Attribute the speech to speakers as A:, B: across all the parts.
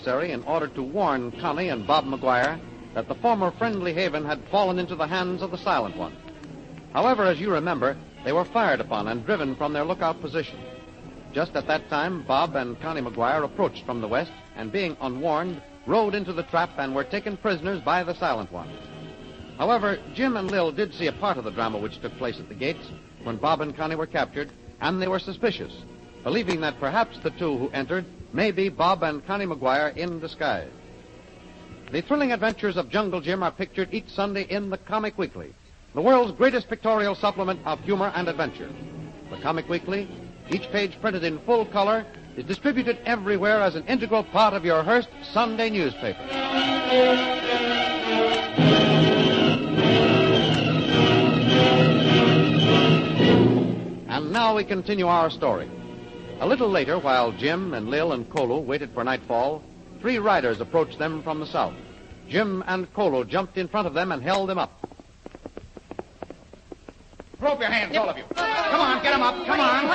A: necessary in order to warn Connie and Bob McGuire that the former friendly haven had fallen into the hands of the Silent One. However, as you remember, they were fired upon and driven from their lookout position. Just at that time, Bob and Connie McGuire approached from the west and, being unwarned, rode into the trap and were taken prisoners by the Silent One. However, Jim and Lil did see a part of the drama which took place at the gates when Bob and Connie were captured, and they were suspicious, believing that perhaps the two who entered may be Bob and Connie McGuire in disguise. The thrilling adventures of Jungle Jim are pictured each Sunday in the Comic Weekly, the world's greatest pictorial supplement of humor and adventure. The Comic Weekly, each page printed in full color, is distributed everywhere as an integral part of your Hearst Sunday newspaper. And now we continue our story. A little later, while Jim and Lil and Kolo waited for nightfall, 3 riders approached them from the south. Jim and Kolo jumped in front of them and held them up.
B: Throw up your hands, all of you. Come on, get them up. Come on.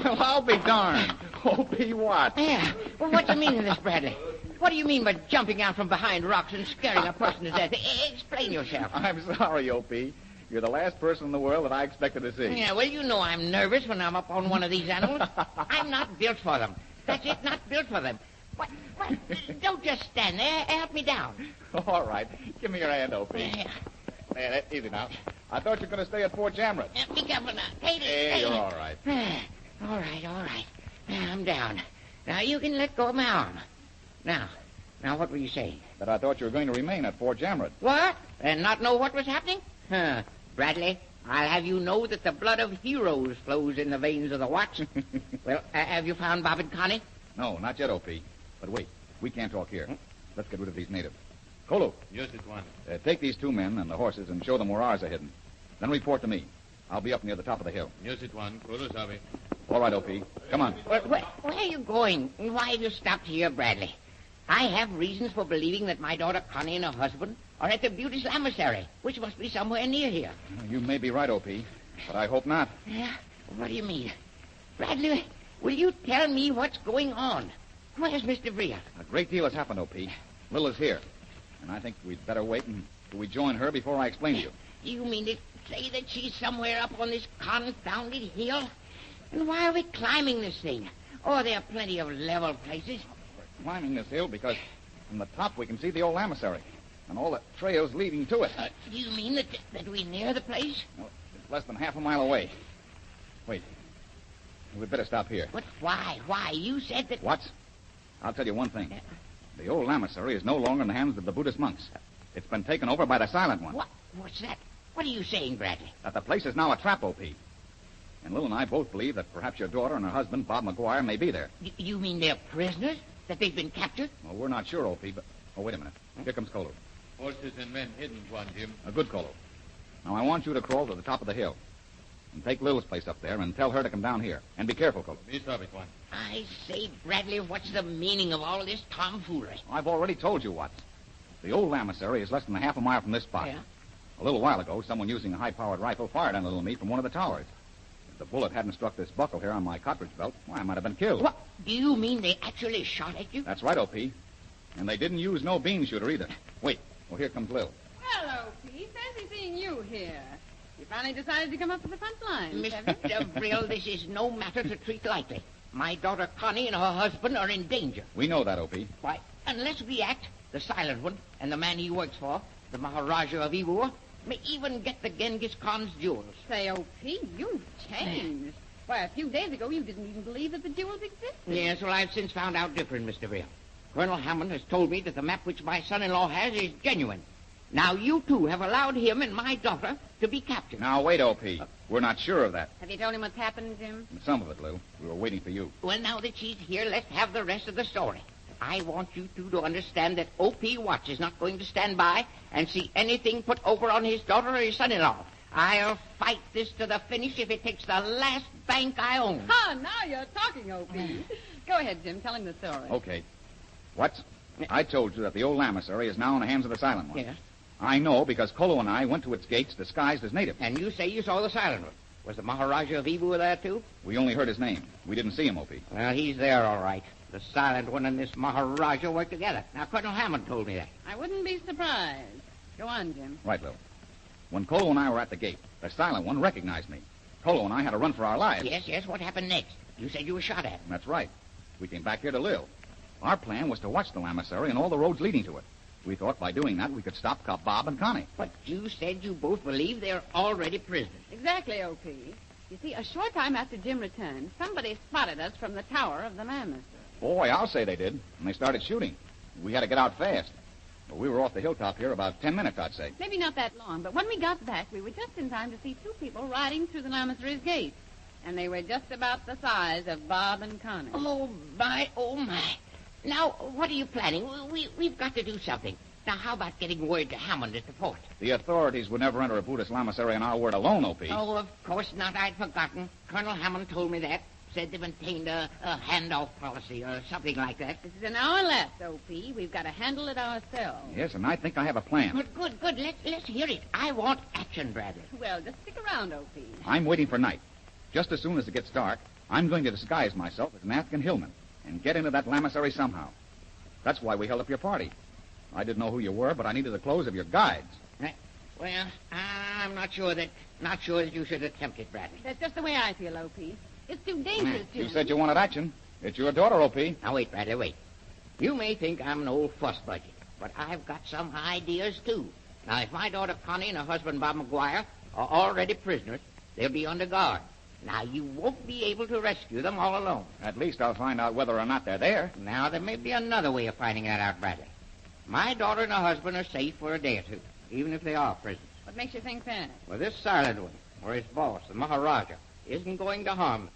B: Well, I'll be darned. O.P. what?
C: Yeah. Well, what do you mean in this, Bradley? What do you mean by jumping out from behind rocks and scaring a person to death? Explain yourself.
B: I'm sorry, O.P. You're the last person in the world that I expected to see.
C: Yeah, well, you know I'm nervous when I'm up on one of these animals. I'm not built for them. That's it, not built for them. What? Don't just stand there. Help me down.
B: All right. Give me your hand, O.P.
C: Yeah.
B: There, easy now. I thought you were going to stay at Fort Jamret.
C: Be careful now. Take it.
B: Hey, you're all right.
C: All right. I'm down. Now, you can let go of my arm. Now, what were you saying?
B: That I thought you were going to remain at Fort Jamret.
C: What? And not know what was happening? Bradley, I'll have you know that the blood of heroes flows in the veins of the Watts. Well, have you found Bob and Connie?
B: No, not yet, O.P. But wait, we can't talk here. Let's get rid of these natives. Kolo.
D: Yes, it one.
B: Take these 2 men and the horses and show them where ours are hidden. Then report to me. I'll be up near the top of the hill.
D: Yes, it one. Kolo sabe.
B: All right, O.P. Come on.
C: Where are you going? Why have you stopped here, Bradley? I have reasons for believing that my daughter Connie and her husband are at the Beauty's Lamasery, which must be somewhere near here.
B: You may be right, O.P., but I hope not.
C: Yeah? What do you mean? Bradley, will you tell me what's going on? Where's Mr. Vreel?
B: A great deal has happened, O.P. Lil is here, and I think we'd better wait until we join her before I explain to you.
C: You mean to say that she's somewhere up on this confounded hill? And why are we climbing this thing? Oh, there are plenty of level places.
B: We're climbing this hill because from the top we can see the old lamasery and all the trails leading to it.
C: Do you mean that we're near the place?
B: No, it's less than half a mile away. Wait. We'd better stop here.
C: But why? Why? You said that...
B: What? I'll tell you one thing. The old lamasery is no longer in the hands of the Buddhist monks. It's been taken over by the Silent One.
C: What's that? What are you saying, Bradley?
B: That the place is now a trap, O.P. And Lil and I both believe that perhaps your daughter and her husband, Bob McGuire, may be there.
C: You mean they're prisoners? That they've been captured?
B: Well, we're not sure, O.P., but... Oh, wait a minute. Here comes Kolo.
D: Horses and men hidden, one, Jim.
B: A good Kolo. Now, I want you to crawl to the top of the hill and take Lil's place up there and tell her to come down here. And be careful, Kolo.
D: Me stop it, one.
C: I say, Bradley, what's the meaning of all this tomfoolery?
B: I've already told you what. The old lamasery is less than half a mile from this spot.
C: Yeah?
B: A little while ago, someone using a high-powered rifle fired on little me from one of the towers. If the bullet hadn't struck this buckle here on my cartridge belt, why, I might have been killed.
C: What? Do you mean they actually shot at you?
B: That's right, O.P. And they didn't use no bean shooter either. Wait. Well, here comes Lil.
E: Hello, Pete. Fancy seeing you here. You finally decided to come up to the front lines,
C: Mr. Vreel, this is no matter to treat lightly. My daughter Connie and her husband are in danger.
B: We know that, O.P.
C: Why, unless we act, the Silent One and the man he works for, the Maharaja of Ivor, may even get the Genghis Khan's jewels.
E: Say, O.P., you've changed. Why, a few days ago, you didn't even believe that the jewels existed.
C: Yes, well, I've since found out different, Mr. Vreel. Colonel Hammond has told me that the map which my son-in-law has is genuine. Now, you two have allowed him and my daughter to be captured.
B: Now, wait, O.P. We're not sure of that.
E: Have you told him what's happened, Jim?
B: Some of it, Lil. We were waiting for you.
C: Well, now that she's here, let's have the rest of the story. I want you two to understand that O.P. Watts is not going to stand by and see anything put over on his daughter or his son-in-law. I'll fight this to the finish if it takes the last bank I own.
E: Ah, now you're talking, O.P. Go ahead, Jim. Tell him the story.
B: Okay. What? I told you that the old lamasery is now in the hands of the Silent One.
C: Yes.
B: I know because Kolo and I went to its gates disguised as natives.
C: And you say you saw the Silent One. Was the Maharaja of Ivor there, too?
B: We only heard his name. We didn't see him, O.P.
C: Well, he's there, all right. The Silent One and this Maharaja work together. Now, Colonel Hammond told me that.
E: I wouldn't be surprised. Go on, Jim.
B: Right, Lil. When Kolo and I were at the gate, the Silent One recognized me. Kolo and I had to run for our lives.
C: Yes. What happened next? You said you were shot at.
B: That's right. We came back here to Lil. Our plan was to watch the lamasery and all the roads leading to it. We thought by doing that we could stop Cop Bob and Connie.
C: But you said you both believe they're already prisoners.
E: Exactly, O.P. You see, a short time after Jim returned, somebody spotted us from the tower of the Mammoth.
B: Boy, I'll say they did. And they started shooting. We had to get out fast. But we were off the hilltop here about 10 minutes, I'd say.
E: Maybe not that long, but when we got back, we were just in time to see two people riding through the lamasery's gate. And they were just about the size of Bob and Connie.
C: Oh, my. Now, what are you planning? We've got to do something. Now, how about getting word to Hammond at the fort?
B: The authorities would never enter a Buddhist lamasery on our word alone, O.P.
C: Oh, of course not. I'd forgotten. Colonel Hammond told me that. Said they maintained a handoff policy or something like that.
E: This is an hour left, O.P. We've got to handle it ourselves.
B: Yes, and I think I have a plan.
C: Good. Let's hear it. I want action, Bradley.
E: Well, just stick around, O.P.
B: I'm waiting for night. Just as soon as it gets dark, I'm going to disguise myself as an Afghan hillman and get into that lamasery somehow. That's why we held up your party. I didn't know who you were, but I needed the clothes of your guides.
C: Well, I'm not sure that you should attempt it, Bradley.
E: That's just the way I feel, O.P. It's too dangerous, Jim.
B: You said you wanted action. It's your daughter, O.P.
C: Now, wait, Bradley, wait. You may think I'm an old fuss budget, but I've got some ideas, too. Now, if my daughter Connie and her husband Bob McGuire are already prisoners, they'll be under guard. Now, you won't be able to rescue them all alone.
B: At least I'll find out whether or not they're there.
C: Now, there may be another way of finding that out, Bradley. My daughter and her husband are safe for a day or two, even if they are prisoners.
E: What makes you think that?
C: Well, this Silent One, or his boss, the Maharaja, isn't going to harm them.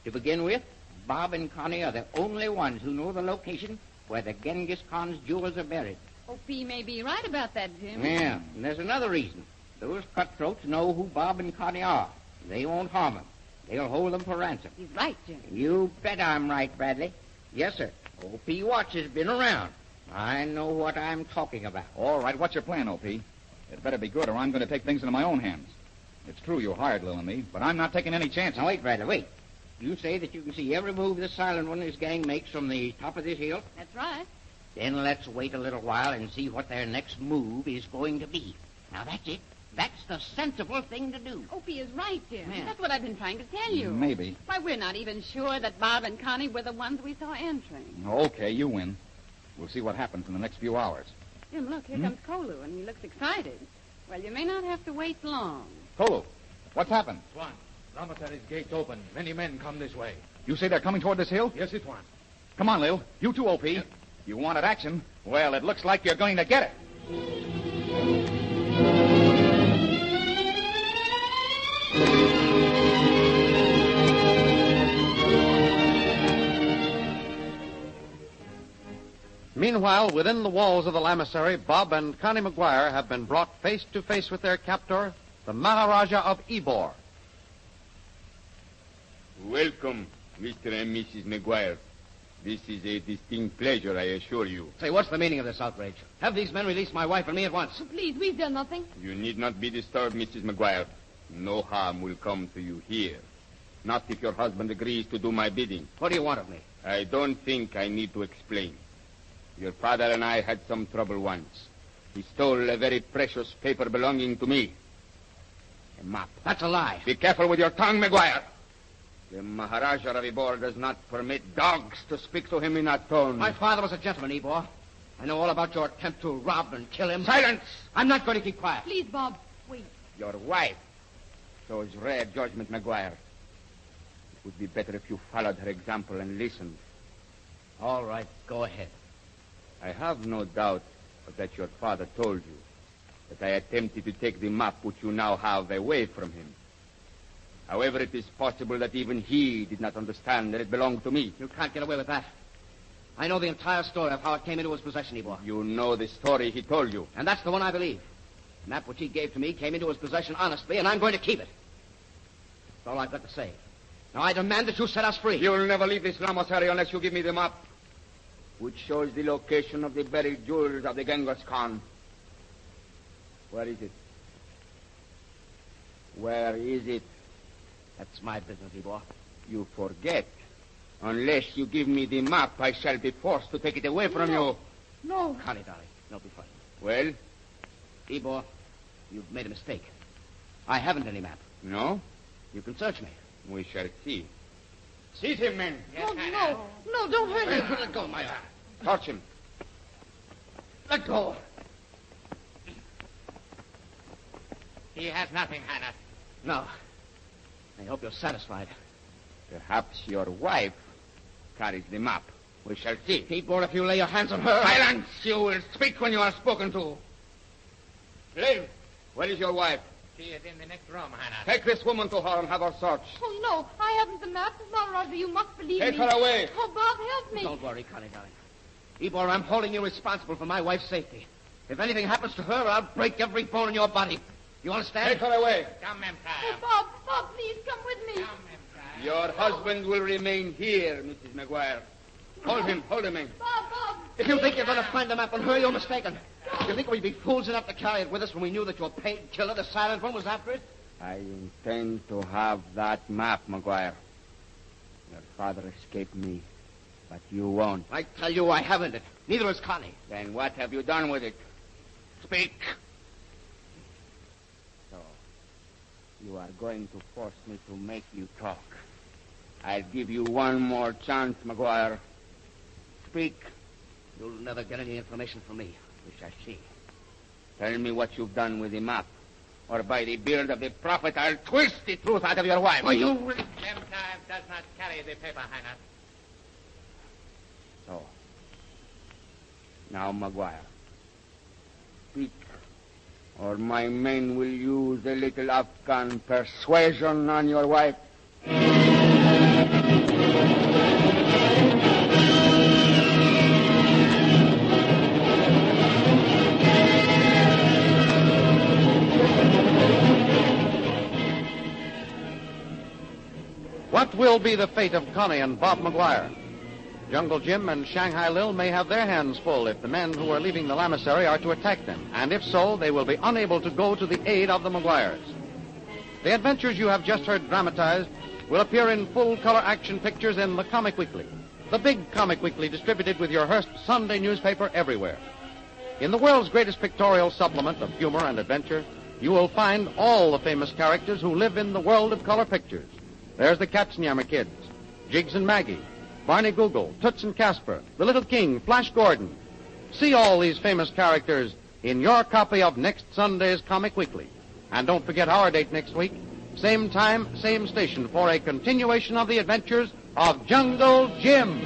C: To begin with, Bob and Connie are the only ones who know the location where the Genghis Khan's jewels are buried.
E: O.P. may be right about that, Jim.
C: Yeah, and there's another reason. Those cutthroats know who Bob and Connie are. They won't harm them. They'll hold them for ransom.
E: He's right, Jim.
C: You bet I'm right, Bradley. Yes, sir. O.P. Watch has been around. I know what I'm talking about.
B: All right, what's your plan, O.P.? It better be good or I'm going to take things into my own hands. It's true you hired Lil and me, but I'm not taking any chances.
C: Now, wait, Bradley, wait. You say that you can see every move the Silent One and his gang makes from the top of this hill?
E: That's right.
C: Then let's wait a little while and see what their next move is going to be. Now, that's it. That's the sensible thing to do.
E: O.P. is right, Jim.
C: Yeah.
E: That's what I've been trying to tell you.
B: Maybe.
E: Why, we're not even sure that Bob and Connie were the ones we saw entering.
B: Okay, you win. We'll see what happens in the next few hours.
E: Jim, look, here comes Kolu, and he looks excited. Well, you may not have to wait long.
B: Kolo, what's happened?
D: Swan, lamasery's gate's open. Many men come this way.
B: You say they're coming toward this hill?
D: Yes, it Swan.
B: Come on, Lil. You too, O.P.
D: Yep.
B: You wanted action. Well, it looks like you're going to get it.
A: Meanwhile, within the walls of the lamasery, Bob and Connie McGuire have been brought face to face with their captor, the Maharaja of Ybor.
F: Welcome, Mr. and Mrs. McGuire. This is a distinct pleasure, I assure you.
G: Say, what's the meaning of this outrage? Have these men release my wife and me at once.
E: Please, we've done nothing.
F: You need not be disturbed, Mrs. McGuire. No harm will come to you here. Not if your husband agrees to do my bidding.
G: What do you want of me?
F: I don't think I need to explain. Your father and I had some trouble once. He stole a very precious paper belonging to me. A map.
G: That's a lie.
F: Be careful with your tongue, McGuire. The Maharaja of Ybor does not permit dogs to speak to him in that tone.
G: My father was a gentleman, Ybor. I know all about your attempt to rob and kill him.
F: Silence!
G: I'm not going to keep quiet.
E: Please, Bob, wait.
F: Your wife shows rare judgment, McGuire. It would be better if you followed her example and listened.
G: All right, go ahead.
F: I have no doubt that your father told you that I attempted to take the map which you now have away from him. However, it is possible that even he did not understand that it belonged to me.
G: You can't get away with that. I know the entire story of how it came into his possession, Ybor.
F: You know the story he told you.
G: And that's the one I believe. The map which he gave to me came into his possession honestly, and I'm going to keep it. That's all I've got to say. Now, I demand that you set us free.
F: You will never leave this lamasery unless you give me the map, which shows the location of the buried jewels of the Genghis Khan. Where is it? Where is it?
G: That's my business, Ybor.
F: You forget. Unless you give me the map, I shall be forced to take it away from you.
E: No.
G: Connie, darling, don't be frightened.
F: Well?
G: Ybor, you've made a mistake. I haven't any map.
F: No?
G: You can search me.
F: We shall see.
G: Seize him, men.
E: No, don't hurt him.
G: Let go, my arm.
F: Touch him.
G: Let go.
C: He has nothing, Hannah.
G: No. I hope you're satisfied.
F: Perhaps your wife carries the map. We shall see.
G: Ybor, if you lay your hands on her...
F: Silence! You will speak when you are spoken to. Slave, where is your wife?
C: She is in the next room, Hannah.
F: Take this woman to her and have her searched.
E: Oh, no, I haven't the map. Roger, you must believe
F: Take
E: me.
F: her away.
E: Oh, Bob, help me.
G: Don't worry, Connie, darling. Ybor, I'm holding you responsible for my wife's safety. If anything happens to her, I'll break every bone in your body. You understand?
F: Take her away.
C: Come, Empire.
E: Oh, Bob, please come with me.
C: Come, Empire.
F: Your husband will remain here, Mrs. McGuire. Hold him, man.
E: Bob.
G: If you think you're going to find the map on her, you're mistaken. You think we'd be fools enough to carry it with us when we knew that your paid killer, the silent one, was after it?
F: I intend to have that map, McGuire. Your father escaped me, but you won't.
G: I tell you, I haven't it. Neither has Connie.
F: Then what have you done with it? Speak. So, you are going to force me to make you talk. I'll give you one more chance, McGuire. Speak.
G: You'll never get any information from me. We shall see.
F: Tell me what you've done with the map. Or by the beard of the prophet, I'll twist the truth out of your wife.
G: Well, you...
C: Empire does not carry the paper, Hannah.
F: So, now, McGuire, speak, or my men will use a little Afghan persuasion on your wife.
A: What will be the fate of Connie and Bob McGuire? Jungle Jim and Shanghai Lil may have their hands full if the men who are leaving the lamasery are to attack them, and if so, they will be unable to go to the aid of the McGuires. The adventures you have just heard dramatized will appear in full-color action pictures in the Comic Weekly, the big Comic Weekly distributed with your Hearst Sunday newspaper everywhere. In the world's greatest pictorial supplement of humor and adventure, you will find all the famous characters who live in the world of color pictures. There's the Katzenjammer Kids, Jiggs and Maggie, Barney Google, Toots and Casper, The Little King, Flash Gordon. See all these famous characters in your copy of next Sunday's Comic Weekly. And don't forget our date next week, same time, same station, for a continuation of the adventures of Jungle Jim.